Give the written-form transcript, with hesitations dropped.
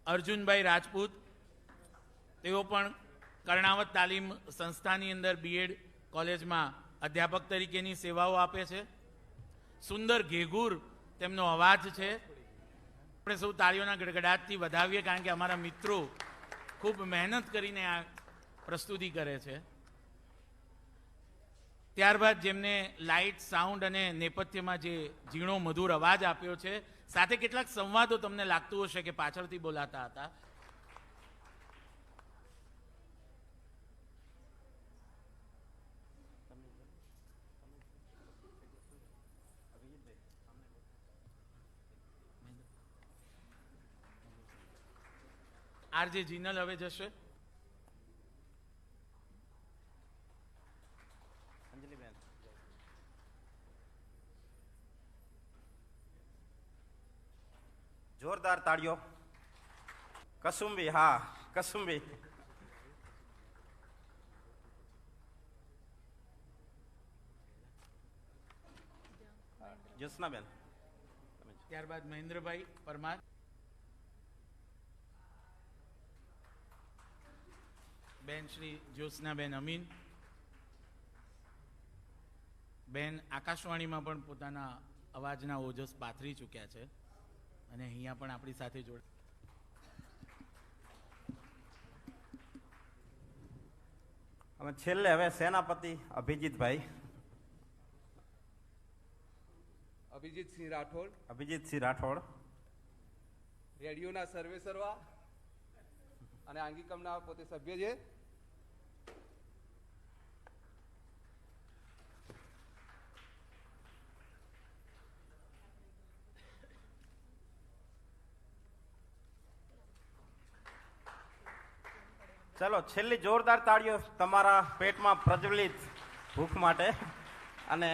અર્જુનભાઈ રાજપૂત, તેઓ પણ કર્ણાવત તાલીમ સંસ્થાની અંદર બીએડ કોલેજમાં અધ્યાપક તરીકેની સેવાઓ આપે છે. સુંદર ઘેઘૂર તેમનો અવાજ છે. આપણે સૌ તાળીઓના ગડગડાટથી વધાવીએ, કારણ કે અમારા મિત્રો ખૂબ મહેનત કરીને આ પ્રસ્તુતિ કરે છે. ત્યારબાદ જેમને લાઇટ, સાઉન્ડ અને નેપથ્યમાં જે ઝીણો મધુર અવાજ આપ્યો છે, સાથે કેટલાક સંવાદો તમને લાગતું હશે કે પાછળથી બોલાતા હતા, આરજે જીનલ હવે જશે. જોરદાર તાળીઓ. કસુંબી, હા કસુંબી. જ્યોત્સનાબેન. ત્યારબાદ મહેન્દ્રભાઈ પરમાર, બેન શ્રી જ્યોત્સનાબેન અમીન, બેન આકાશવાણીમાં પણ પોતાના અવાજના ઓજસ પાથરી ચૂક્યા છે અને અહીંયા પણ આપણી સાથે જોડે. અને છેલ્લે હવે સેનાપતિ અભિજીતભાઈ. અભિજીતસિંહ રાઠોડ. અભિજીતસિંહ રાઠોડ. રેડિયોના સર્વે સર્વા અને આંગિકમના પોતે સભ્ય છે. ચલો છેલ્લી જોરદાર તાળીઓ તમારા પેટમાં પ્રજ્વલિત ભૂખ માટે. અને